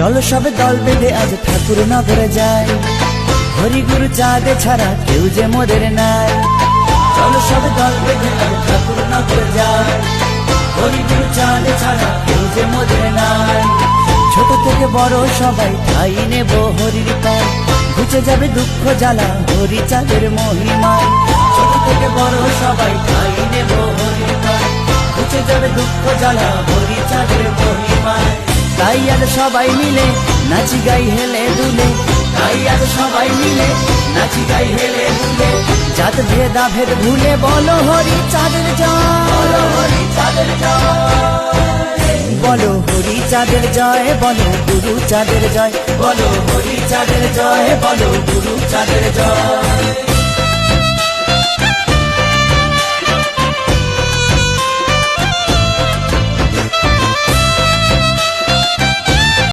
চলো সব দল বেঁধে আজ ঠাকুর নগরে যাই, হরি গুরু চাঁদে ছাড়া কেউ যে মোদের নাই। চলো সব দল বেঁধে আজ ঠাকুর নগরে যাই, হরি গুরু চাঁদে ছাড়া কেউ যে মোদের নাই। ছোট থেকে বড় সবাই ঠাই নেব হরির পায়, ঘুচে যাবে দুঃখ জ্বালা হরি চাঁদের মহিমায়। ছোট থেকে বড় সবাই ঠাই নেব হরির পায়, ঘুচে যাবে দুঃখ জ্বালা হরি চাঁদের মহিমায়। তাই আর সবাই মিলে নাচি গাই হেলে দুলে, তাই আর সবাই মিলে নাচি গাই হেলে দুলে। জাত ভেদা ভেদ ভুলে বলো হরি চাঁদের জয়, বলো হরি চাঁদের জয়, বলো হরি চাঁদের জয়, বলো গুরু চাঁদের জয়, বলো হরি চাঁদের জয়, বলো গুরু চাঁদের জয়।